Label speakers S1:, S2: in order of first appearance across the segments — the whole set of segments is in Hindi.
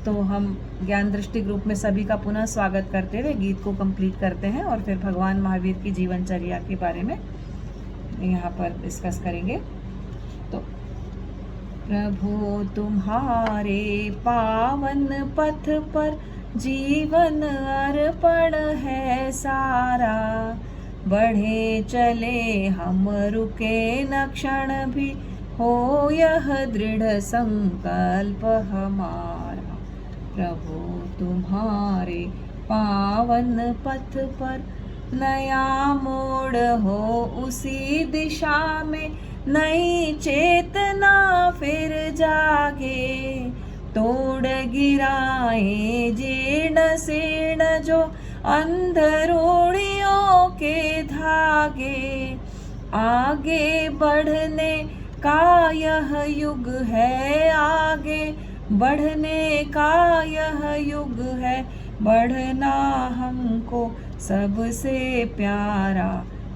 S1: तो हम ज्ञान दृष्टि ग्रुप में सभी का पुनः स्वागत करते हुए गीत को कंप्लीट करते हैं और फिर भगवान महावीर की जीवनचर्या के बारे में यहाँ पर डिस्कस करेंगे। तो प्रभु तुम्हारे पावन पथ पर जीवन अर्पण है सारा, बढ़े चले हम रुके न क्षण भी, हो यह दृढ़ संकल्प हमारा। प्रभु तुम्हारे पावन पथ पर नया मोड़ हो उसी दिशा में, नई चेतना फिर जागे, तोड़ गिराए जीर्ण शीर्ण जो अंधरूढ़ियों के धागे। आगे बढ़ने का यह युग है, आगे बढ़ने का यह युग है, बढ़ना हमको सबसे प्यारा।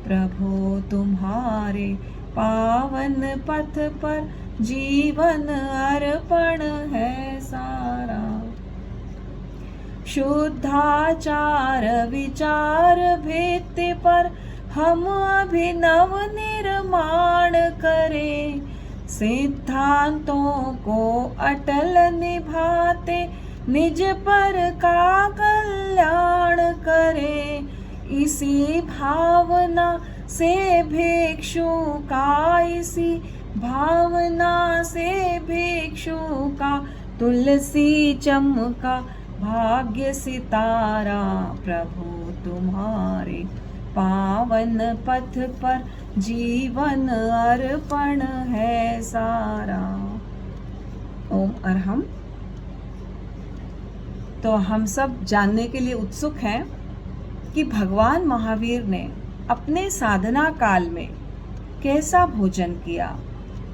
S1: प्रभु तुम्हारे पावन पथ पर जीवन अर्पण है सारा। शुद्धाचार विचार भित्ति पर हम अभिनव निर्माण करें, सिद्धांतों को अटल निभाते निज पर का कल्याण करें। इसी भावना से भिक्षु का, इसी भावना से भिक्षु का, तुलसी चमका भाग्य सितारा। प्रभु तुम्हारे पावन पथ पर जीवन अर्पण है सारा। ओम अरहम। तो हम सब जानने के लिए उत्सुक हैं कि भगवान महावीर ने अपने साधना काल में कैसा भोजन किया,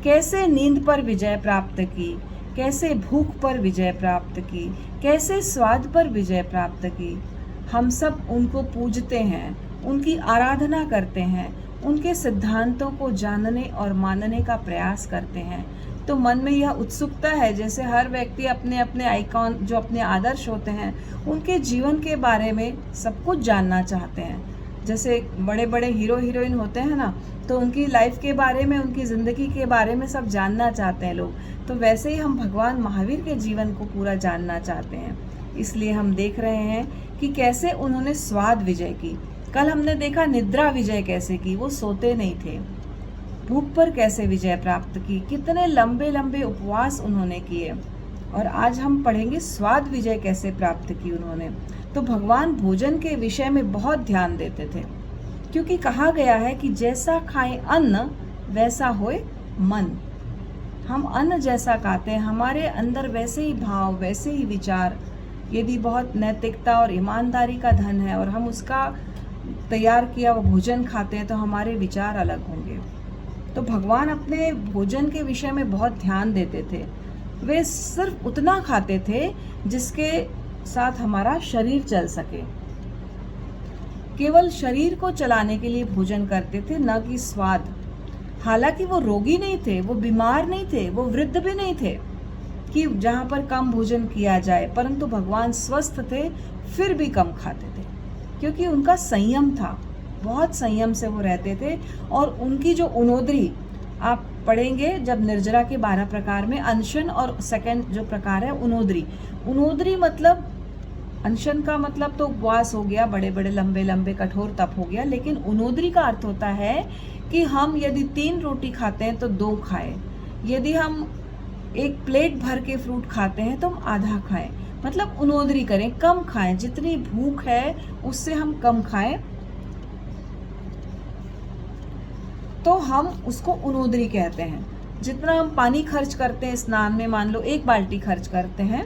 S1: कैसे नींद पर विजय प्राप्त की, कैसे भूख पर विजय प्राप्त की, कैसे स्वाद पर विजय प्राप्त की। हम सब उनको पूजते हैं, उनकी आराधना करते हैं, उनके सिद्धांतों को जानने और मानने का प्रयास करते हैं। तो मन में यह उत्सुकता है, जैसे हर व्यक्ति अपने अपने आइकॉन जो अपने आदर्श होते हैं उनके जीवन के बारे में सब कुछ जानना चाहते हैं। जैसे बड़े बड़े हीरो हीरोइन होते हैं ना, तो उनकी लाइफ के बारे में, उनकी ज़िंदगी के बारे में सब जानना चाहते हैं लोग। तो वैसे ही हम भगवान महावीर के जीवन को पूरा जानना चाहते हैं। इसलिए हम देख रहे हैं कि कैसे उन्होंने स्वाद विजय की। कल हमने देखा निद्रा विजय कैसे की, वो सोते नहीं थे। भूख पर कैसे विजय प्राप्त की, कितने लंबे लंबे उपवास उन्होंने किए। और आज हम पढ़ेंगे स्वाद विजय कैसे प्राप्त की उन्होंने। तो भगवान भोजन के विषय में बहुत ध्यान देते थे, क्योंकि कहा गया है कि जैसा खाएं अन्न वैसा होए मन। हम अन्न जैसा खाते हैं, हमारे अंदर वैसे ही भाव, वैसे ही विचार। यदि बहुत नैतिकता और ईमानदारी का धन है और हम उसका तैयार किया वो भोजन खाते हैं, तो हमारे विचार अलग होंगे। तो भगवान अपने भोजन के विषय में बहुत ध्यान देते थे। वे सिर्फ उतना खाते थे जिसके साथ हमारा शरीर चल सके। केवल शरीर को चलाने के लिए भोजन करते थे, न कि स्वाद। हालांकि वो रोगी नहीं थे, वो बीमार नहीं थे, वो वृद्ध भी नहीं थे कि जहाँ पर कम भोजन किया जाए, परंतु भगवान स्वस्थ थे फिर भी कम खाते थे, क्योंकि उनका संयम था। बहुत संयम से वो रहते थे। और उनकी जो उनोदरी आप पढ़ेंगे जब निर्जरा के 12 प्रकार में, अनशन और सेकंड जो प्रकार है उनोदरी। उनोदरी मतलब, अनशन का मतलब तो उपवास हो गया, बड़े बड़े लंबे लंबे कठोर तप हो गया। लेकिन उनोदरी का अर्थ होता है कि हम यदि 3 रोटी खाते हैं तो 2 खाएं, यदि हम 1 प्लेट भर के फ्रूट खाते हैं तो हम आधा खाएं। मतलब उनोदरी करें, कम खाएं, जितनी भूख है उससे हम कम खाएं, तो हम उसको उनोदरी कहते हैं। जितना हम पानी खर्च करते हैं स्नान में, मान लो 1 बाल्टी खर्च करते हैं।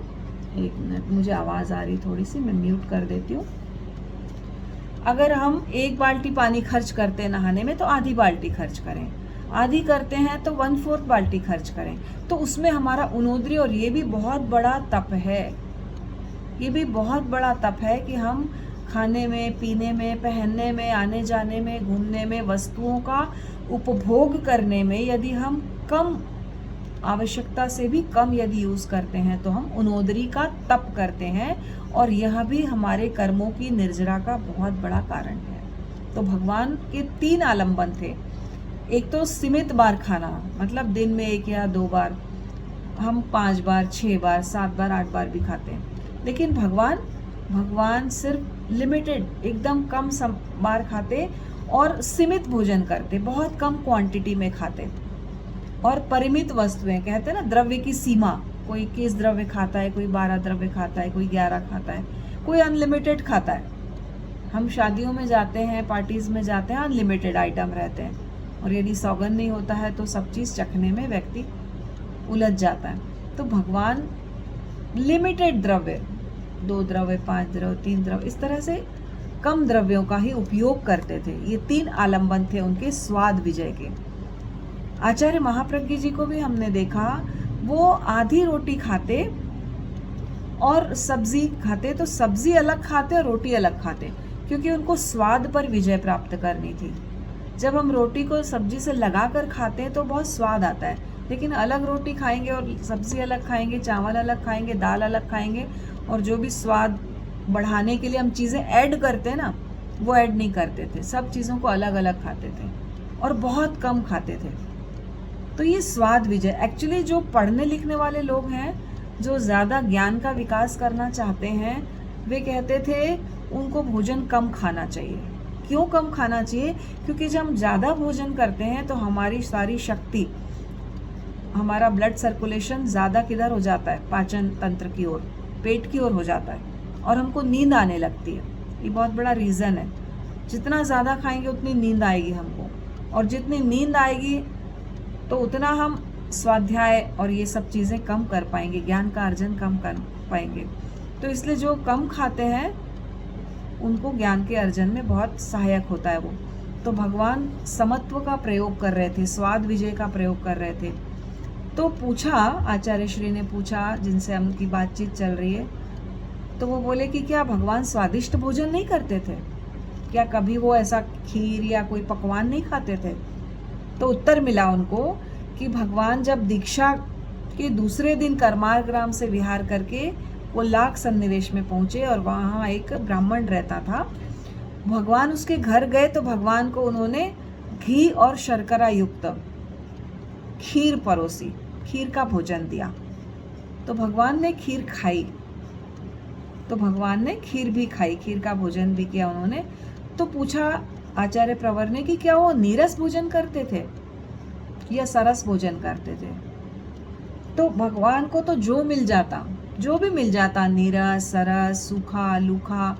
S1: 1 मिनट, मुझे आवाज़ आ रही थोड़ी सी, मैं म्यूट कर देती हूँ। अगर हम 1 बाल्टी पानी खर्च करते हैं नहाने में, तो आधी बाल्टी खर्च करें। आधी करते हैं तो 1/4 बाल्टी खर्च करें। तो उसमें हमारा उनोदरी, और ये भी बहुत बड़ा तप है, ये भी बहुत बड़ा तप है कि हम खाने में, पीने में, पहनने में, आने जाने में, घूमने में, वस्तुओं का उपभोग करने में यदि हम कम आवश्यकता से भी कम यदि यूज करते हैं तो हम उनोदरी का तप करते हैं, और यह भी हमारे कर्मों की निर्जरा का बहुत बड़ा कारण है। तो भगवान के 3 आलंबन थे। एक तो सीमित बार खाना, मतलब दिन में 1 या 2 बार, हम 5 बार, 6 बार, 7 बार, 8 बार भी खाते हैं। लेकिन भगवान सिर्फ लिमिटेड, एकदम कम बार खाते और सीमित भोजन करते, बहुत कम क्वांटिटी में खाते। और परिमित वस्तुएं, कहते हैं ना द्रव्य की सीमा, कोई 21 द्रव्य खाता है, कोई 12 द्रव्य खाता है, कोई 11 खाता है, कोई अनलिमिटेड खाता है। हम शादियों में जाते हैं, पार्टीज में जाते हैं, अनलिमिटेड आइटम रहते हैं, और यदि सौगंध नहीं होता है तो सब चीज चखने में व्यक्ति उलझ जाता है। तो भगवान लिमिटेड द्रव्य, 2 द्रव्य, 5 द्रव्य, 3 द्रव्य, इस तरह से कम द्रव्यों का ही उपयोग करते थे। ये 3 आलंबन थे उनके स्वाद विजय के। आचार्य महाप्रज्ञ जी को भी हमने देखा, वो आधी रोटी खाते और सब्जी खाते, तो सब्जी अलग खाते और रोटी अलग खाते, क्योंकि उनको स्वाद पर विजय प्राप्त करनी थी। जब हम रोटी को सब्जी से लगा कर खाते हैं तो बहुत स्वाद आता है, लेकिन अलग रोटी खाएंगे और सब्जी अलग खाएंगे, चावल अलग खाएंगे, दाल अलग खाएंगे, और जो भी स्वाद बढ़ाने के लिए हम चीज़ें ऐड करते हैं ना, वो ऐड नहीं करते थे। सब चीज़ों को अलग अलग खाते थे और बहुत कम खाते थे। तो ये स्वाद विजय, एक्चुअली जो पढ़ने लिखने वाले लोग हैं, जो ज़्यादा ज्ञान का विकास करना चाहते हैं, वे कहते थे उनको भोजन कम खाना चाहिए। क्यों कम खाना चाहिए? क्योंकि जब हम ज़्यादा भोजन करते हैं तो हमारी सारी शक्ति, हमारा ब्लड सर्कुलेशन ज़्यादा किधर हो जाता है? पाचन तंत्र की ओर, पेट की ओर हो जाता है, और हमको नींद आने लगती है। ये बहुत बड़ा रीज़न है। जितना ज़्यादा खाएंगे उतनी नींद आएगी हमको, और जितनी नींद आएगी तो उतना हम स्वाध्याय और ये सब चीज़ें कम कर पाएंगे, ज्ञान का अर्जन कम कर पाएंगे। तो इसलिए जो कम खाते हैं उनको ज्ञान के अर्जन में बहुत सहायक होता है वो। तो भगवान समत्व का प्रयोग कर रहे थे, स्वाद विजय का प्रयोग कर रहे थे। तो पूछा, आचार्य श्री ने पूछा, जिनसे हमकी बातचीत चल रही है, तो वो बोले कि क्या भगवान स्वादिष्ट भोजन नहीं करते थे? क्या कभी वो ऐसा खीर या कोई पकवान नहीं खाते थे? तो उत्तर मिला उनको कि भगवान जब दीक्षा के दूसरे दिन कर्माग्राम से विहार करके वो लाख सन्निवेश में पहुंचे, और वहाँ एक ब्राह्मण रहता था, भगवान उसके घर गए तो भगवान को उन्होंने घी और शर्करा युक्त खीर परोसी, खीर का भोजन दिया। तो भगवान ने खीर खाई, तो भगवान ने खीर भी खाई, खीर का भोजन भी किया उन्होंने। तो पूछा आचार्य प्रवर ने कि क्या वो नीरस भोजन करते थे या सरस भोजन करते थे? तो भगवान को तो जो मिल जाता, जो भी मिल जाता, नीरस, सरस, सूखा, लूखा,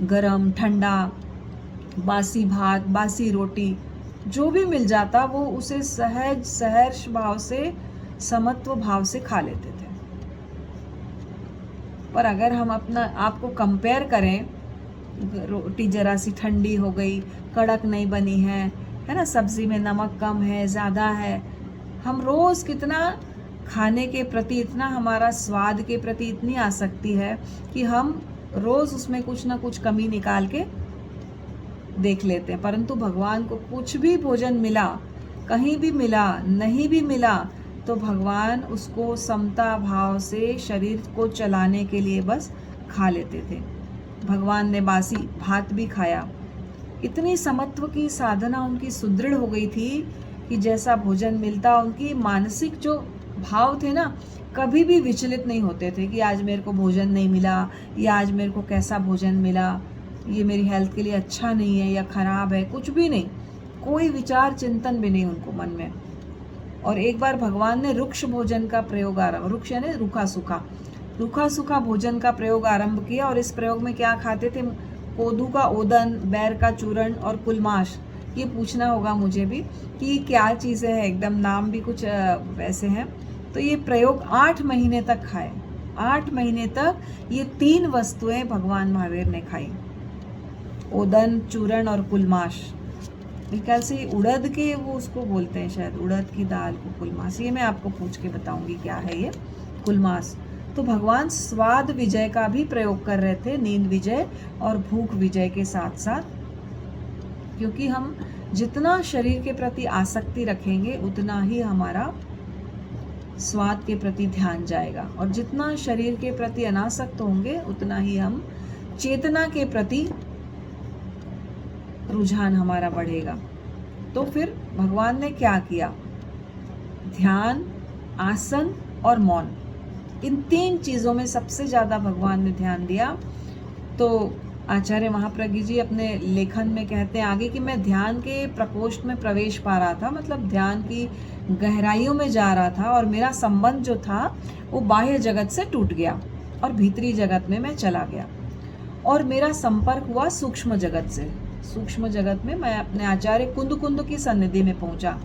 S1: गरम, ठंडा, बासी भात, बासी रोटी, जो भी मिल जाता वो उसे सहज सहर्ष भाव से, समत्व भाव से खा लेते थे। पर अगर हम अपना आपको कंपेयर करें, रोटी जरा सी ठंडी हो गई, कड़क नहीं बनी है ना, सब्जी में नमक कम है, ज़्यादा है, हम रोज़ कितना खाने के प्रति, इतना हमारा स्वाद के प्रति इतनी आसक्ति है कि हम रोज़ उसमें कुछ ना कुछ कमी निकाल के देख लेते हैं। परंतु भगवान को कुछ भी भोजन मिला, कहीं भी मिला, नहीं भी मिला, तो भगवान उसको समता भाव से शरीर को चलाने के लिए बस खा लेते थे। भगवान ने बासी भात भी खाया। इतनी समत्व की साधना उनकी सुदृढ़ हो गई थी कि जैसा भोजन मिलता, उनकी मानसिक जो भाव थे ना, कभी भी विचलित नहीं होते थे कि आज मेरे को भोजन नहीं मिला, या आज मेरे को कैसा भोजन मिला, ये मेरी हेल्थ के लिए अच्छा नहीं है या खराब है, कुछ भी नहीं, कोई विचार चिंतन भी नहीं उनको मन में। और एक बार भगवान ने रुक्ष भोजन का प्रयोग आरंभ, रुक्ष यानी रूखा सूखा भोजन का प्रयोग आरंभ किया। और इस प्रयोग में क्या खाते थे? कोदू का ओदन, बैर का चूर्ण और कुलमाश। ये पूछना होगा मुझे भी कि ये क्या चीज़ें हैं, एकदम नाम भी कुछ वैसे हैं। तो ये प्रयोग 8 महीने तक खाए, 8 महीने तक ये 3 वस्तुएं भगवान महावीर ने खाई, ओदन, चूर्ण और कुलमाश। ख्याल से उड़द के वो उसको बोलते हैं शायद, उड़द की दाल को कुलमास। ये मैं आपको पूछ के बताऊंगी क्या है ये कुलमास। तो भगवान स्वाद विजय का भी प्रयोग कर रहे थे, नींद विजय और भूख विजय के साथ साथ, क्योंकि हम जितना शरीर के प्रति आसक्ति रखेंगे उतना ही हमारा स्वाद के प्रति ध्यान जाएगा, और जितना शरीर के प्रति अनासक्त होंगे उतना ही हम चेतना के प्रति रुझान हमारा बढ़ेगा। तो फिर भगवान ने क्या किया? ध्यान, आसन और मौन, इन 3 चीज़ों में सबसे ज़्यादा भगवान ने ध्यान दिया। तो आचार्य महाप्रज्ञ जी अपने लेखन में कहते हैं आगे कि मैं ध्यान के प्रकोष्ठ में प्रवेश पा रहा था, मतलब ध्यान की गहराइयों में जा रहा था, और मेरा संबंध जो था वो बाह्य जगत से टूट गया और भीतरी जगत में मैं चला गया, और मेरा संपर्क हुआ सूक्ष्म जगत से। सूक्ष्म जगत में मैं अपने आचार्य कुंद कुंद की सन्निधि में पहुंचा।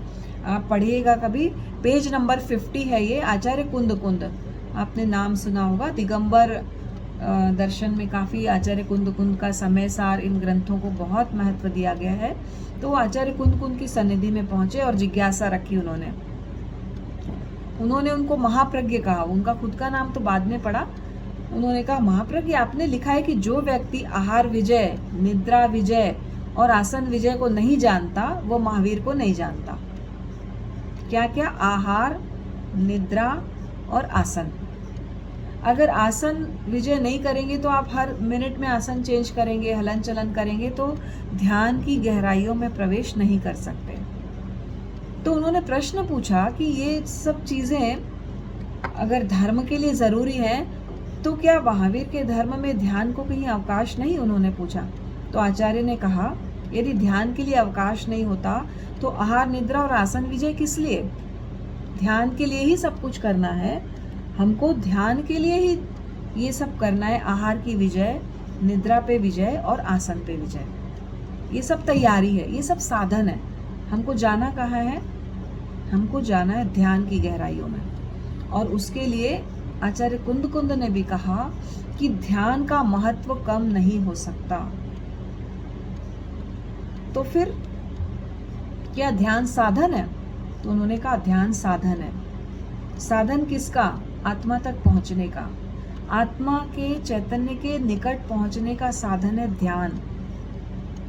S1: आप पढ़िएगा कभी, पेज नंबर 50 है ये, आचार्य कुंद कुंद, आपने नाम सुना होगा। दिगंबर दर्शन में काफ़ी आचार्य कुंद कुंद का समय सार, इन ग्रंथों को बहुत महत्व दिया गया है। तो आचार्य कुंद कुंद की सन्निधि में पहुंचे और जिज्ञासा रखी उन्होंने उनको महाप्रज्ञ कहा। उनका खुद का नाम तो बाद में पड़ा। उन्होंने कहा, महाप्रज्ञ, आपने लिखा है कि जो व्यक्ति आहार विजय, निद्रा विजय और आसन विजय को नहीं जानता वो महावीर को नहीं जानता। क्या क्या? आहार, निद्रा और आसन। अगर आसन विजय नहीं करेंगे तो आप हर मिनट में आसन चेंज करेंगे, हलन चलन करेंगे, तो ध्यान की गहराइयों में प्रवेश नहीं कर सकते। तो उन्होंने प्रश्न पूछा कि ये सब चीज़ें अगर धर्म के लिए ज़रूरी हैं तो क्या महावीर के धर्म में ध्यान को कहीं अवकाश नहीं? उन्होंने पूछा। तो आचार्य ने कहा, यदि ध्यान के लिए अवकाश नहीं होता तो आहार, निद्रा और आसन विजय किस लिए? ध्यान के लिए ही सब कुछ करना है, हमको ध्यान के लिए ही ये सब करना है। आहार की विजय, निद्रा पे विजय और आसन पे विजय, ये सब तैयारी है, ये सब साधन है। हमको जाना कहाँ है? हमको जाना है ध्यान की गहराइयों में। और उसके लिए आचार्य कुंद कुंद ने भी कहा कि ध्यान का महत्व कम नहीं हो सकता। तो फिर क्या ध्यान साधन है? तो उन्होंने कहा, ध्यान साधन है। साधन किसका? आत्मा तक पहुंचने का, आत्मा के चैतन्य के निकट पहुंचने का साधन है ध्यान।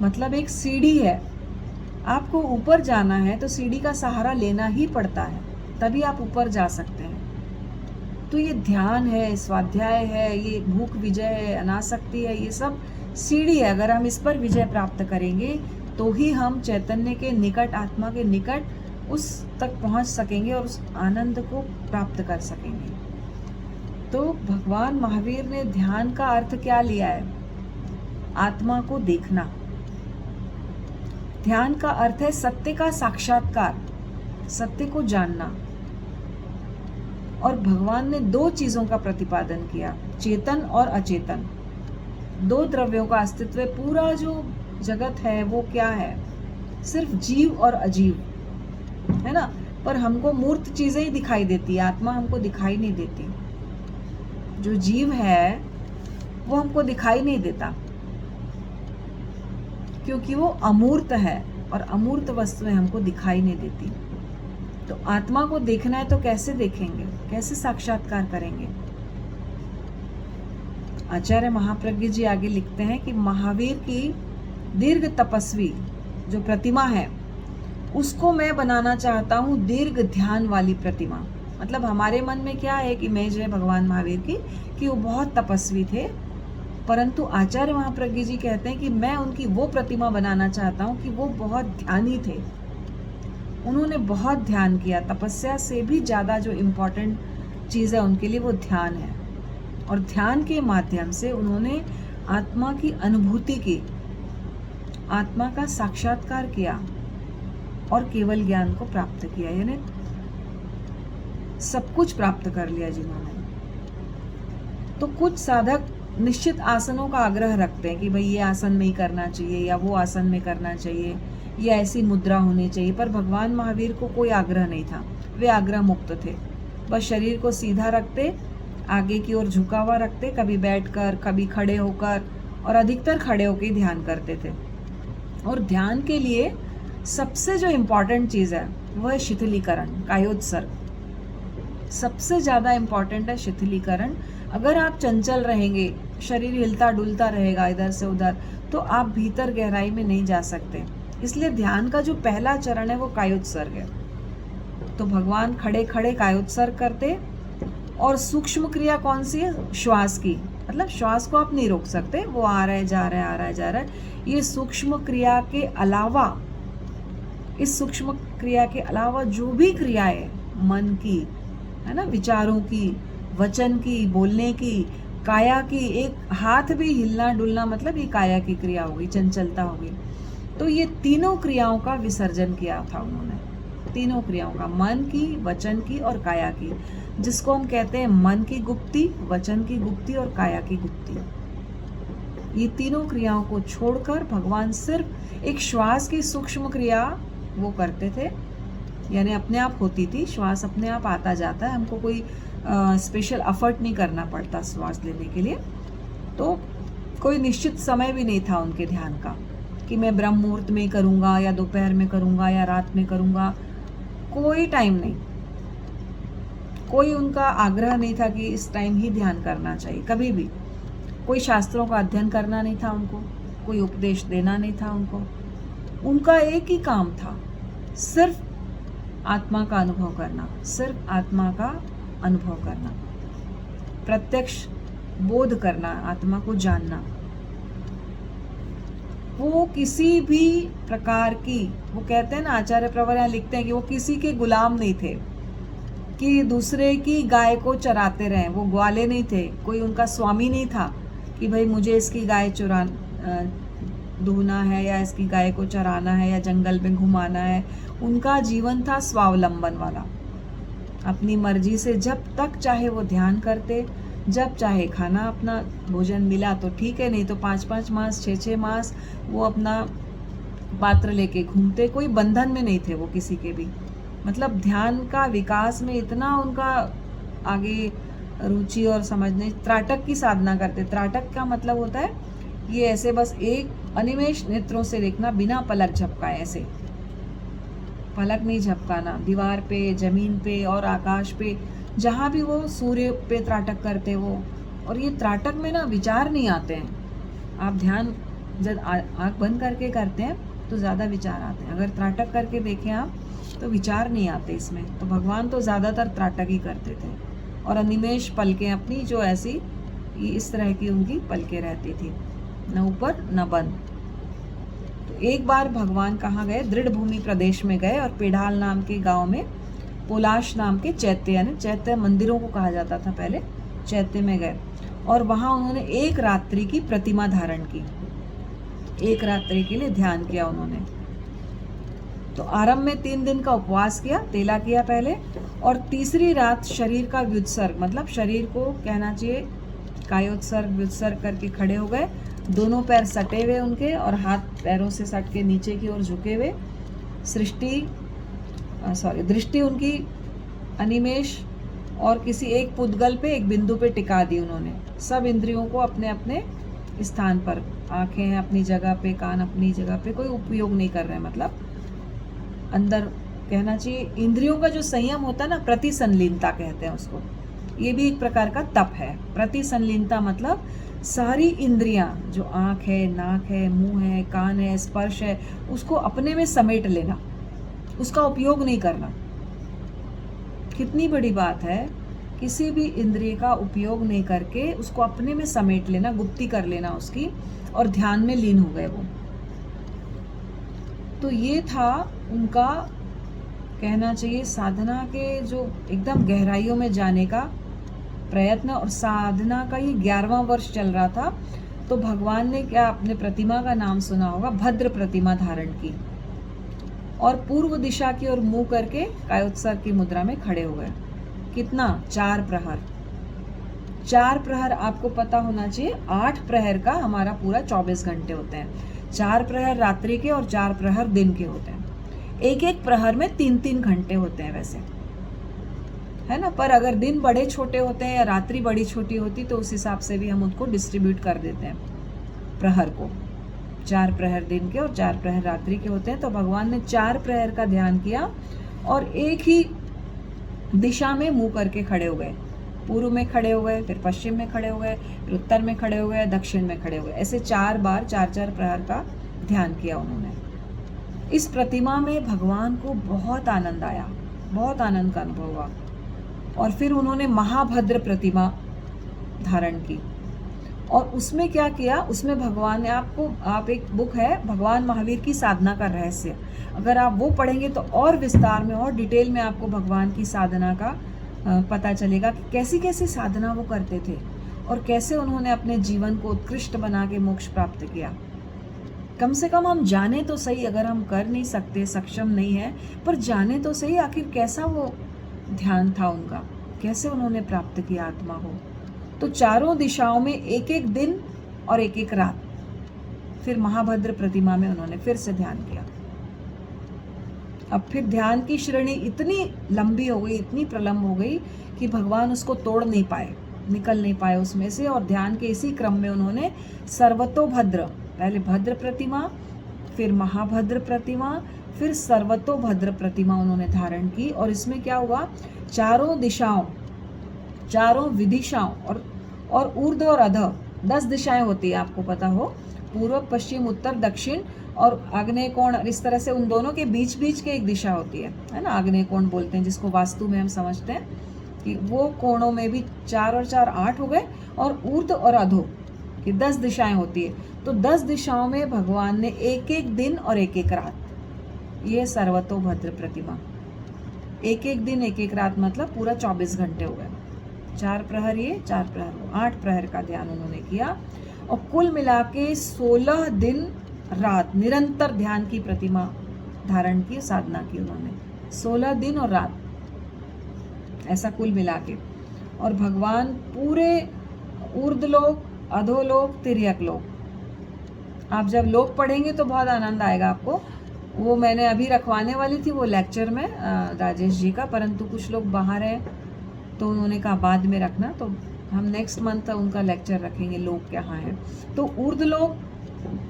S1: मतलब एक सीढ़ी है, आपको ऊपर जाना है तो सीढ़ी का सहारा लेना ही पड़ता है, तभी आप ऊपर जा सकते हैं। तो ये ध्यान है, स्वाध्याय है, ये भूख विजय है, अनासक्ति है, ये सब सीढ़ी है। अगर हम इस पर विजय प्राप्त करेंगे तो ही हम चैतन्य के निकट, आत्मा के निकट उस तक पहुंच सकेंगे और उस आनंद को प्राप्त कर सकेंगे। तो भगवान महावीर ने ध्यान का अर्थ क्या लिया है? आत्मा को देखना। ध्यान का अर्थ है सत्य का साक्षात्कार, सत्य को जानना। और भगवान ने 2 चीजों का प्रतिपादन किया, चेतन और अचेतन। 2 द्रव्यों का अस्तित्व है। पूरा जो जगत है वो क्या है? सिर्फ जीव और अजीव है ना। पर हमको मूर्त चीजें ही दिखाई देती है, आत्मा हमको दिखाई नहीं देती। जो जीव है वो हमको दिखाई नहीं देता क्योंकि वो अमूर्त है, और अमूर्त वस्तुएं हमको दिखाई नहीं देती। तो आत्मा को देखना है तो कैसे देखेंगे, कैसे साक्षात्कार करेंगे? आचार्य महाप्रज्ञ जी आगे लिखते हैं कि महावीर की दीर्घ तपस्वी जो प्रतिमा है उसको मैं बनाना चाहता हूँ दीर्घ ध्यान वाली प्रतिमा। मतलब हमारे मन में क्या है, एक इमेज है भगवान महावीर की कि वो बहुत तपस्वी थे, परंतु आचार्य महाप्रज्ञ जी कहते हैं कि मैं उनकी वो प्रतिमा बनाना चाहता हूँ कि वो बहुत ध्यानी थे। उन्होंने बहुत ध्यान किया। तपस्या से भी ज़्यादा जो इम्पोर्टेंट चीज़ है उनके लिए वो ध्यान है, और ध्यान के माध्यम से उन्होंने आत्मा की अनुभूति की, आत्मा का साक्षात्कार किया और केवल ज्ञान को प्राप्त किया, यानी सब कुछ प्राप्त कर लिया जिन्होंने। तो कुछ साधक निश्चित आसनों का आग्रह रखते हैं कि भाई ये आसन में ही करना चाहिए या वो आसन में करना चाहिए या ऐसी मुद्रा होनी चाहिए, पर भगवान महावीर को कोई आग्रह नहीं था। वे आग्रह मुक्त थे। बस शरीर को सीधा रखते, आगे की ओर झुका हुआ रखते, कभी बैठकर, कभी खड़े होकर, और अधिकतर खड़े होकर ध्यान करते थे। और ध्यान के लिए सबसे जो इम्पोर्टेंट चीज़ है वह है शिथिलीकरण, कायोत्सर्ग। सबसे ज़्यादा इम्पोर्टेंट है शिथिलीकरण। अगर आप चंचल रहेंगे, शरीर हिलता डुलता रहेगा इधर से उधर, तो आप भीतर गहराई में नहीं जा सकते। इसलिए ध्यान का जो पहला चरण है वो कायोत्सर्ग है। तो भगवान खड़े खड़े कायोत्सर्ग करते। और सूक्ष्म क्रिया कौन सी है? श्वास की, मतलब श्वास को आप नहीं रोक सकते, वो आ रहा है जा रहा है, आ रहा है जा रहा है। ये सूक्ष्म क्रिया के अलावा, इस सूक्ष्म क्रिया के अलावा जो भी क्रियाएं मन की, है ना, विचारों की, वचन की, बोलने की, काया की, एक हाथ भी हिलना डुलना, मतलब ये काया की क्रिया होगी, चंचलता होगी। तो ये तीनों क्रियाओं का विसर्जन किया था उन्होंने, तीनों क्रियाओं का, मन की, वचन की और काया की, जिसको हम कहते हैं मन की गुप्ती, वचन की गुप्ती और काया की गुप्ती। ये तीनों क्रियाओं को छोड़कर भगवान सिर्फ एक श्वास की सूक्ष्म क्रिया वो करते थे, यानी अपने आप होती थी, श्वास अपने आप आता जाता है, हमको कोई स्पेशल एफर्ट नहीं करना पड़ता श्वास लेने के लिए। तो कोई निश्चित समय भी नहीं था उनके ध्यान का कि मैं ब्रह्म मुहूर्त में करूँगा या दोपहर में करूँगा या रात में करूँगा, कोई टाइम नहीं, कोई उनका आग्रह नहीं था कि इस टाइम ही ध्यान करना चाहिए, कभी भी। कोई शास्त्रों का अध्ययन करना नहीं था उनको, कोई उपदेश देना नहीं था उनको। उनका एक ही काम था, सिर्फ आत्मा का अनुभव करना, सिर्फ आत्मा का अनुभव करना, प्रत्यक्ष बोध करना, आत्मा को जानना। वो किसी भी प्रकार की, वो कहते हैं ना, आचार्य प्रवर यहाँ लिखते हैं कि वो किसी के गुलाम नहीं थे कि दूसरे की गाय को चराते रहें, वो ग्वाले नहीं थे, कोई उनका स्वामी नहीं था कि भाई मुझे इसकी गाय दूहना है या इसकी गाय को चराना है या जंगल में घुमाना है। उनका जीवन था स्वावलंबन वाला, अपनी मर्जी से जब तक चाहे वो ध्यान करते, जब चाहे खाना अपना भोजन मिला तो ठीक है, नहीं तो 5-5 मास 6-6 मास वो अपना पात्र लेके घूमते, कोई बंधन में नहीं थे वो किसी के भी। मतलब ध्यान का विकास में इतना उनका आगे रुचि और समझने, त्राटक की साधना करते। त्राटक का मतलब होता है ये ऐसे बस एक अनिमेष नेत्रों से देखना, बिना पलक झपकाए, ऐसे पलक नहीं झपकाना, दीवार पे, जमीन पे और आकाश पे, जहाँ भी वो सूर्य पे त्राटक करते वो। और ये त्राटक में ना विचार नहीं आते हैं। आप ध्यान जब आँख बंद करके करते हैं तो ज़्यादा विचार आते हैं, अगर त्राटक करके देखें आप तो विचार नहीं आते इसमें। तो भगवान तो ज़्यादातर त्राटक ही करते थे, और अनिमेष पलकें अपनी जो ऐसी इस तरह की उनकी पलकें रहती थी, न ऊपर न बंद। तो एक बार भगवान कहाँ गए? दृढ़ भूमि प्रदेश में गए, और पेढ़ाल नाम के गांव में पोलाश नाम के चैत्य, यानी चैत्य मंदिरों को कहा जाता था पहले, चैत्य में गए, और वहाँ उन्होंने एक रात्रि की प्रतिमा धारण की, एक रात्रि के लिए ध्यान किया उन्होंने। तो आरंभ में 3 दिन का उपवास किया, तेला किया पहले, और तीसरी रात शरीर का व्युत्सर्ग, मतलब शरीर को कहना चाहिए कायोत्सर्ग व्युत्सर्ग करके खड़े हो गए, दोनों पैर सटे हुए उनके और हाथ पैरों से सट के नीचे की ओर झुके हुए, दृष्टि उनकी अनिमेष और किसी एक पुद्गल पे, एक बिंदु पे टिका दी उन्होंने। सब इंद्रियों को अपने अपने स्थान पर, आंखें अपनी जगह पे, कान अपनी जगह पे, कोई उपयोग नहीं कर रहे हैं, मतलब अंदर कहना चाहिए इंद्रियों का जो संयम होता है ना, प्रतिसंलीनता कहते हैं उसको। ये भी एक प्रकार का तप है। प्रतिसंलीनता मतलब सारी इंद्रियां, जो आँख है, नाक है, मुंह है, कान है, स्पर्श है, उसको अपने में समेट लेना, उसका उपयोग नहीं करना। कितनी बड़ी बात है, किसी भी इंद्रिय का उपयोग नहीं करके उसको अपने में समेट लेना, गुप्ती कर लेना उसकी, और ध्यान में लीन हो गए वो। तो ये था उनका कहना चाहिए साधना के जो एकदम गहराइयों में जाने का प्रयत्न, और साधना का ये 11वां वर्ष चल रहा था। तो भगवान ने क्या, अपने प्रतिमा का नाम सुना होगा, भद्र प्रतिमा धारण की, और पूर्व दिशा की ओर मुंह करके कायोत्सर्ग की मुद्रा में खड़े हो गए। कितना? 4 प्रहर। 4 प्रहर आपको पता होना चाहिए, 8 प्रहर का हमारा पूरा 24 घंटे होते हैं। 4 प्रहर रात्रि के और 4 प्रहर दिन के होते हैं। एक एक प्रहर में 3-3 घंटे होते हैं वैसे, है ना। पर अगर दिन बड़े छोटे होते हैं या रात्रि बड़ी छोटी होती तो उस हिसाब से भी हम उनको डिस्ट्रीब्यूट कर देते हैं प्रहर को। 4 प्रहर दिन के और 4 प्रहर रात्रि के होते हैं। तो भगवान ने 4 प्रहर का ध्यान किया और एक ही दिशा में मुंह करके खड़े हो गए। पूर्व में खड़े हो गए, फिर पश्चिम में खड़े हो गए, फिर उत्तर में खड़े हो गए, दक्षिण में खड़े हो गए। ऐसे 4 बार 4-4 प्रहर का ध्यान किया उन्होंने। इस प्रतिमा में भगवान को बहुत आनंद आया, बहुत आनंद का अनुभव हुआ। और फिर उन्होंने महाभद्र प्रतिमा धारण की और उसमें क्या किया, उसमें भगवान ने आप एक बुक है भगवान महावीर की साधना का रहस्य, अगर आप वो पढ़ेंगे तो और विस्तार में और डिटेल में आपको भगवान की साधना का पता चलेगा कि कैसी कैसी साधना वो करते थे और कैसे उन्होंने अपने जीवन को उत्कृष्ट बना के मोक्ष प्राप्त किया। कम से कम हम जाने तो सही, अगर हम कर नहीं सकते, सक्षम नहीं है, पर जाने तो सही आखिर कैसा वो ध्यान था उनका, कैसे उन्होंने प्राप्त किया आत्मा को। तो चारों दिशाओं में एक एक दिन और एक एक रात फिर महाभद्र प्रतिमा में उन्होंने फिर से ध्यान किया। अब फिर ध्यान की श्रेणी इतनी लंबी हो गई, इतनी प्रलंब हो गई कि भगवान उसको तोड़ नहीं पाए, निकल नहीं पाए उसमें से। और ध्यान के इसी क्रम में उन्होंने सर्वतोभद्र, पहले भद्र प्रतिमा, फिर महाभद्र प्रतिमा, फिर सर्वतोभद्र प्रतिमा उन्होंने धारण की। और इसमें क्या हुआ, चारों दिशाओं, चारों विदिशाओं और ऊर्ध्व और अध, 10 दिशाएं होती है, आपको पता हो, पूर्व, पश्चिम, उत्तर, दक्षिण और आग्नेय कोण। इस तरह से उन दोनों के बीच बीच के एक दिशा होती है ना, आग्नेय कोण बोलते हैं जिसको वास्तु में हम समझते हैं कि वो कोणों में भी 4 और 4 8 हो गए, और ऊर्ध्व और अधो की 10 दिशाएं होती है। तो 10 दिशाओं में भगवान ने एक एक दिन और एक एक रात, ये सर्वतोभद्र प्रतिमा, एक एक दिन एक एक रात मतलब पूरा 24 घंटे हो गए। 4 प्रहर ये, 4 प्रहर वो, 8 प्रहर का ध्यान उन्होंने किया। और कुल मिला के 16 दिन रात निरंतर ध्यान की प्रतिमा धारण की, साधना की उन्होंने, 16 दिन और रात, ऐसा कुल मिला के। और भगवान पूरे ऊर्ध्वलोक, अधोलोक, तिर्यक लोक, आप जब लोक पढ़ेंगे तो बहुत आनंद आएगा आपको। वो मैंने अभी रखवाने वाली थी वो लेक्चर में राजेश जी का, परंतु कुछ लोग बाहर हैं तो उन्होंने कहा बाद में रखना, तो हम नेक्स्ट मंथ उनका लेक्चर रखेंगे, लोक कहाँ है। तो ऊर्ध्वलोक,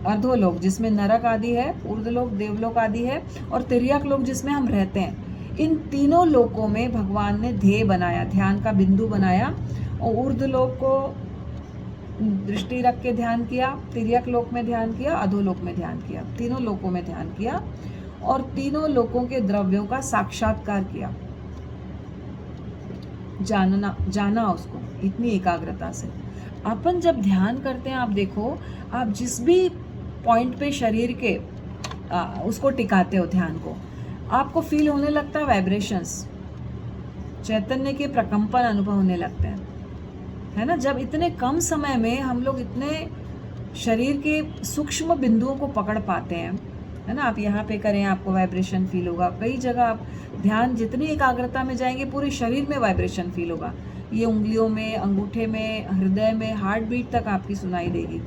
S1: अधोलोक जिसमें नरक आदि है, ऊर्ध्वलोक देवलोक आदि है, और तिर्यक लोक जिसमें हम रहते हैं। इन तीनों लोकों में भगवान ने ध्येय बनाया, ध्यान का बिंदु बनाया, और ऊर्ध्वलोक को दृष्टि रख के ध्यान किया, तिर्यक लोक में ध्यान किया, अधोलोक में ध्यान किया, तीनों लोकों में ध्यान किया और तीनों लोकों के द्रव्यों का साक्षात्कार किया, जाना उसको इतनी एकाग्रता से। अपन जब ध्यान करते हैं, आप देखो, आप जिस भी पॉइंट पे शरीर के उसको टिकाते हो ध्यान को, आपको फील होने लगता है वाइब्रेशंस, चैतन्य के प्रकंपन अनुभव होने लगते हैं, है ना। जब इतने कम समय में हम लोग इतने शरीर के सूक्ष्म बिंदुओं को पकड़ पाते हैं, है ना। आप यहाँ पे करें, आपको वाइब्रेशन फील होगा। कई जगह आप ध्यान जितनी एकाग्रता में जाएंगे, पूरे शरीर में वाइब्रेशन फील होगा, ये उंगलियों में, अंगूठे में, हृदय में, हार्ट बीट तक आपकी सुनाई देगी।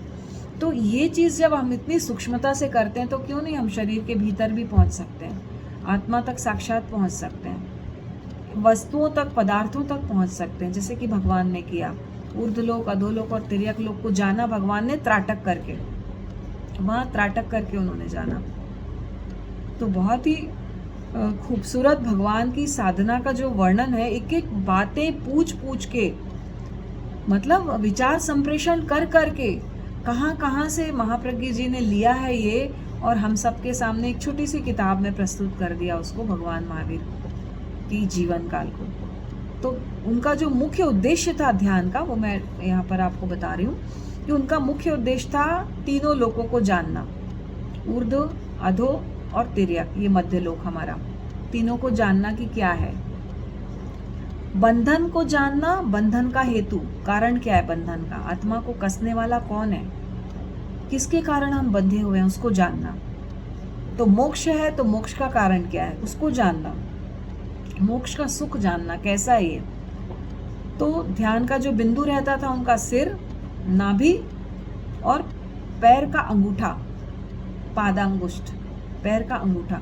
S1: तो ये चीज़ जब हम इतनी सूक्ष्मता से करते हैं तो क्यों नहीं हम शरीर के भीतर भी पहुँच सकते हैं, आत्मा तक साक्षात पहुँच सकते हैं, वस्तुओं तक, पदार्थों तक पहुँच सकते हैं, जैसे कि भगवान ने किया। ऊर्ध्वलोक, अधोलोक और तिर्यक लोक को जाना भगवान ने त्राटक करके, वहाँ त्राटक करके उन्होंने जाना। तो बहुत ही खूबसूरत भगवान की साधना का जो वर्णन है, एक एक बातें पूछ पूछ के, मतलब विचार संप्रेषण कर करके कहाँ कहाँ से महाप्रज्ञ जी ने लिया है ये, और हम सबके सामने एक छोटी सी किताब में प्रस्तुत कर दिया उसको, भगवान महावीर की जीवन काल को। तो उनका जो मुख्य उद्देश्य था ध्यान का, वो मैं यहाँ पर आपको बता रही हूँ कि उनका मुख्य उद्देश्य था तीनों लोकों को जानना, ऊर्ध्व, अधो और तिर्यक, ये मध्य लोक हमारा, तीनों को जानना कि क्या है। बंधन को जानना, बंधन का हेतु, कारण क्या है बंधन का, आत्मा को कसने वाला कौन है, किसके कारण हम बंधे हुए हैं, उसको जानना। तो मोक्ष है तो मोक्ष का कारण क्या है, उसको जानना। मोक्ष का सुख जानना कैसा है ये। तो ध्यान का जो बिंदु रहता था उनका सिर, नाभि और पैर का अंगूठा, पादांगुष्ठ, पैर का अंगूठा।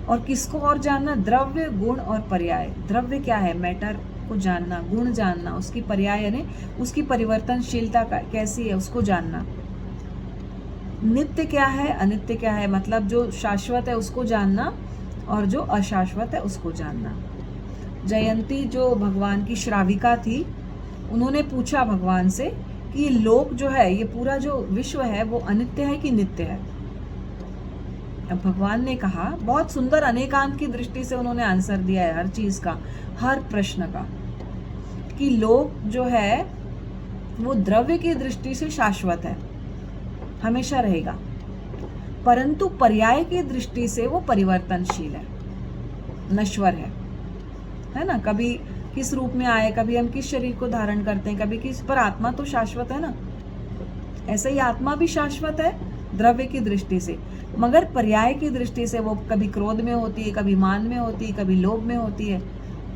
S1: और किसको और जानना, द्रव्य, गुण और पर्याय। द्रव्य क्या है, मैटर को जानना, गुण जानना, उसकी पर्याय यानी उसकी परिवर्तनशीलता कैसी है उसको जानना। नित्य क्या है, अनित्य क्या है, मतलब जो शाश्वत है उसको जानना और जो अशाश्वत है उसको जानना। जयंती जो भगवान की श्राविका थी, उन्होंने पूछा भगवान से कि लोक जो है, ये पूरा जो विश्व है वो अनित्य है कि नित्य है। अब भगवान ने कहा, बहुत सुंदर अनेकांत की दृष्टि से उन्होंने आंसर दिया है हर चीज का, हर प्रश्न का, कि लोक जो है वो द्रव्य की दृष्टि से शाश्वत है, हमेशा रहेगा, परंतु पर्याय की दृष्टि से वो परिवर्तनशील है, नश्वर है ना। कभी किस रूप में आए, कभी हम किस शरीर को धारण करते हैं, कभी किस, पर आत्मा तो शाश्वत है ना। ऐसे ही आत्मा भी शाश्वत है द्रव्य की दृष्टि से, मगर पर्याय की दृष्टि से वो कभी क्रोध में होती है, कभी मान में होती है, कभी लोभ में होती है,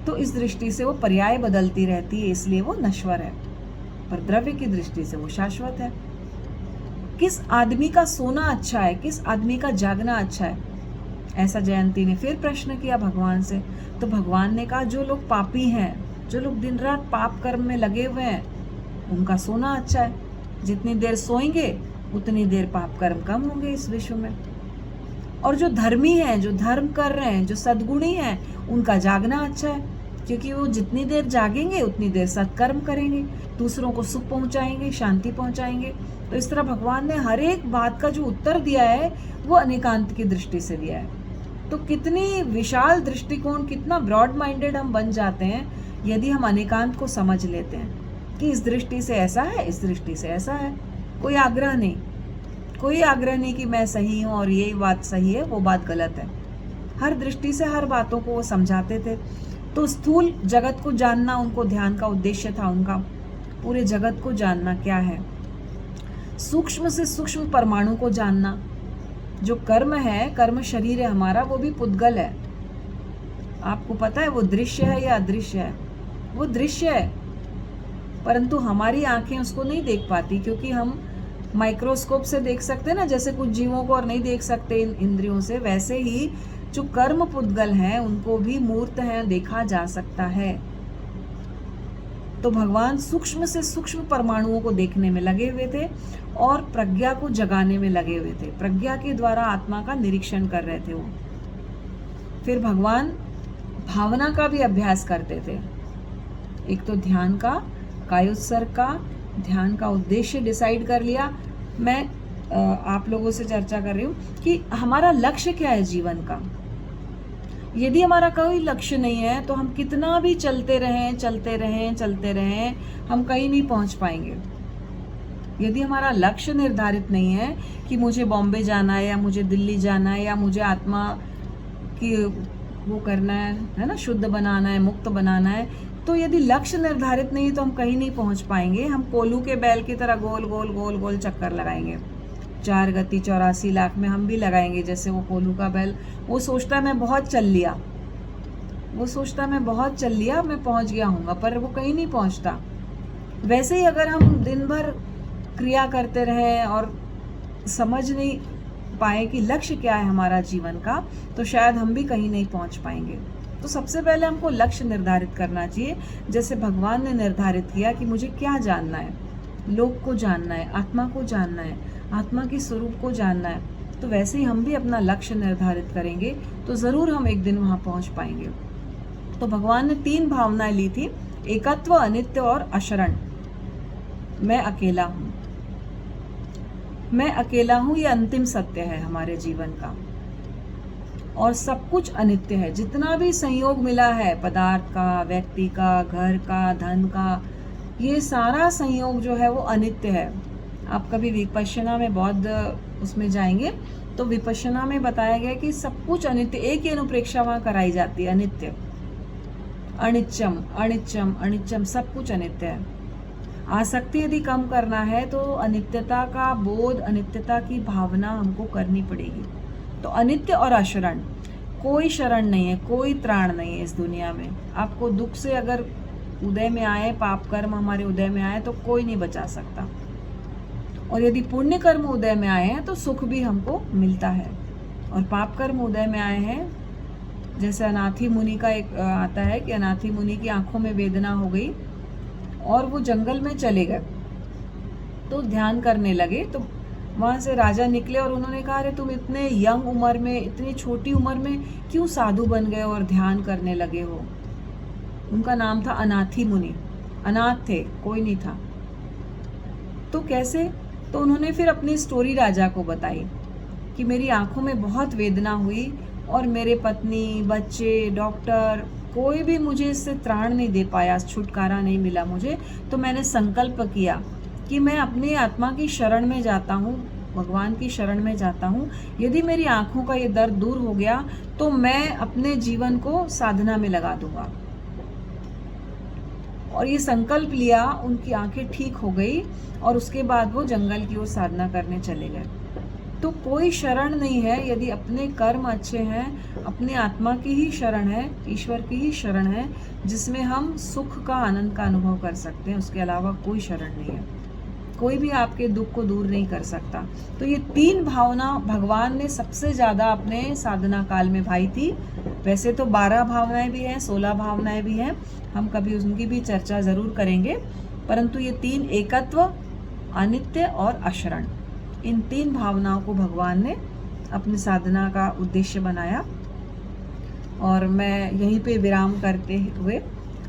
S1: तो इस दृष्टि से वो पर्याय बदलती रहती है, इसलिए वो नश्वर है, पर द्रव्य की दृष्टि से वो शाश्वत है। किस आदमी का सोना अच्छा है, किस आदमी का जागना अच्छा है, ऐसा जयंती ने फिर प्रश्न किया भगवान से। तो भगवान ने कहा, जो लोग पापी हैं, जो लोग दिन रात पाप कर्म में लगे हुए हैं, उनका सोना अच्छा है। जितनी देर सोएंगे उतनी देर पाप कर्म कम होंगे इस विश्व में। और जो धर्मी हैं, जो धर्म कर रहे हैं, जो सद्गुणी हैं, उनका जागना अच्छा है, क्योंकि वो जितनी देर जागेंगे उतनी देर सत्कर्म करेंगे, दूसरों को सुख पहुंचाएंगे, शांति पहुंचाएंगे। तो इस तरह भगवान ने हर एक बात का जो उत्तर दिया है वो अनेकांत की दृष्टि से दिया है। तो कितनी विशाल दृष्टिकोण, कितना ब्रॉड माइंडेड हम बन जाते हैं यदि हम अनेकांत को समझ लेते हैं कि इस दृष्टि से ऐसा है, इस दृष्टि से ऐसा है। कोई आग्रह नहीं, कोई आग्रह नहीं कि मैं सही हूँ और ये बात सही है, वो बात गलत है। हर दृष्टि से हर बातों को वो समझाते थे। तो स्थूल जगत को जानना उनको ध्यान का उद्देश्य था, उनका पूरे जगत को जानना क्या है। सूक्ष्म से सूक्ष्म परमाणु को जानना। जो कर्म है, कर्म शरीर है हमारा, वो भी पुद्गल है। आपको पता है वो दृश्य है या अदृश्य है? वो दृश्य है, परंतु हमारी आंखें उसको नहीं देख पाती, क्योंकि हम माइक्रोस्कोप से देख सकते हैं ना, जैसे कुछ जीवों को और नहीं देख सकते इन इंद्रियों से, वैसे ही जो कर्म पुद्गल हैं उनको भी मूर्त है, देखा जा सकता है। तो भगवान सूक्ष्म से सूक्ष्म परमाणुओं को देखने में लगे हुए थे और प्रज्ञा को जगाने में लगे हुए थे। प्रज्ञा के द्वारा आत्मा का निरीक्षण कर रहे थे वो। फिर भगवान भावना का भी अभ्यास करते थे। एक तो ध्यान का, कायोत्सर्ग का, ध्यान का उद्देश्य डिसाइड कर लिया। मैं आप लोगों से चर्चा कर रही हूँ कि हमारा लक्ष्य क्या है जीवन का। यदि हमारा कोई लक्ष्य नहीं है तो हम कितना भी चलते रहें, हम कहीं नहीं पहुंच पाएंगे। यदि हमारा लक्ष्य निर्धारित नहीं है कि मुझे बॉम्बे जाना है या मुझे दिल्ली जाना है या मुझे आत्मा की वो करना है ना, शुद्ध बनाना है, मुक्त बनाना है, तो यदि लक्ष्य निर्धारित नहीं तो हम कहीं नहीं पहुंच पाएंगे। हम कोल्हू के बैल की तरह गोल गोल गोल गोल चक्कर लगाएंगे। 4 गति 84 लाख में हम भी लगाएंगे, जैसे वो कोल्हू का बैल। वो सोचता है मैं बहुत चल लिया, मैं पहुंच गया हूँगा, पर वो कहीं नहीं पहुंचता। वैसे ही अगर हम दिन भर क्रिया करते रहें और समझ नहीं पाए कि लक्ष्य क्या है हमारा जीवन का, तो शायद हम भी कहीं नहीं पहुंच पाएंगे। तो सबसे पहले हमको लक्ष्य निर्धारित करना चाहिए, जैसे भगवान ने निर्धारित किया कि मुझे क्या जानना है, लोक को जानना है, आत्मा को जानना है, आत्मा के स्वरूप को जानना है। तो वैसे ही हम भी अपना लक्ष्य निर्धारित करेंगे तो जरूर हम एक दिन वहां पहुंच पाएंगे। तो भगवान ने 3 भावनाएं ली थी, एकत्व, अनित्य और अशरण। मैं अकेला हूं, ये अंतिम सत्य है हमारे जीवन का। और सब कुछ अनित्य है। जितना भी संयोग मिला है, पदार्थ का, व्यक्ति का, घर का, धन का, ये सारा संयोग जो है वो अनित्य है। आप कभी विपश्यना में बौद्ध उसमें जाएंगे तो विपश्यना में बताया गया कि सब कुछ अनित्य, एक ही अनुप्रेक्षा वहां कराई जाती है, अनित्य, अनित्यम अनित्यम अनित्यम, सब कुछ अनित्य है। आसक्ति यदि कम करना है तो अनित्यता का बोध, अनित्यता की भावना हमको करनी पड़ेगी। तो अनित्य और अशरण, कोई शरण नहीं है, कोई त्राण नहीं है इस दुनिया में। आपको दुख से अगर उदय में आए, पाप कर्म हमारे उदय में आए, तो कोई नहीं बचा सकता। और यदि पुण्य कर्म उदय में आए हैं तो सुख भी हमको मिलता है। और पाप कर्म उदय में आए हैं, जैसे अनाथी मुनि का एक आता है कि अनाथी मुनि की आंखों में वेदना हो गई और वो जंगल में चले गए, तो ध्यान करने लगे। तो वहां से राजा निकले और उन्होंने कहा, अरे तुम इतने यंग उम्र में, इतनी छोटी उम्र में क्यों साधु बन गए और ध्यान करने लगे हो। उनका नाम था अनाथी मुनि, अनाथ थे, कोई नहीं था। तो कैसे? तो उन्होंने फिर अपनी स्टोरी राजा को बताई कि मेरी आंखों में बहुत वेदना हुई और मेरे पत्नी, बच्चे, डॉक्टर, कोई भी मुझे इससे त्राण नहीं दे पाया, छुटकारा नहीं मिला मुझे। तो मैंने संकल्प किया कि मैं अपनी आत्मा की शरण में जाता हूँ, भगवान की शरण में जाता हूँ। यदि मेरी आंखों का ये दर्द दूर हो गया तो मैं अपने जीवन को साधना में लगा दूंगा। और ये संकल्प लिया, उनकी आंखें ठीक हो गई और उसके बाद वो जंगल की ओर साधना करने चले गए। तो कोई शरण नहीं है, यदि अपने कर्म अच्छे हैं, अपने आत्मा की ही शरण है, ईश्वर की ही शरण है, जिसमें हम सुख का, आनंद का अनुभव कर सकते हैं। उसके अलावा कोई शरण नहीं है। कोई भी आपके दुख को दूर नहीं कर सकता। तो ये 3 भावना भगवान ने सबसे ज़्यादा अपने साधना काल में भाई थी। वैसे तो 12 भावनाएं भी हैं, 16 भावनाएं भी हैं, हम कभी उनकी भी चर्चा ज़रूर करेंगे। परंतु ये 3, एकत्व, अनित्य और अशरण, इन 3 भावनाओं को भगवान ने अपनी साधना का उद्देश्य बनाया। और मैं यहीं पे विराम करते हुए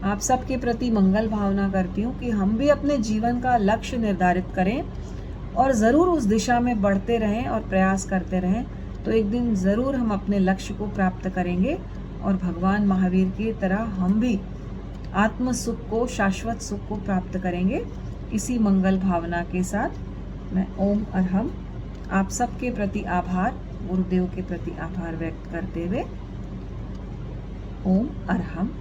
S1: आप सबके प्रति मंगल भावना करती हूँ कि हम भी अपने जीवन का लक्ष्य निर्धारित करें और ज़रूर उस दिशा में बढ़ते रहें और प्रयास करते रहें। तो एक दिन ज़रूर हम अपने लक्ष्य को प्राप्त करेंगे और भगवान महावीर की तरह हम भी आत्म सुख को, शाश्वत सुख को प्राप्त करेंगे। इसी मंगल भावना के साथ मैं ओम अरहम आप सबके प्रति आभार, गुरुदेव के प्रति आभार व्यक्त करते हुए ओम अरहम।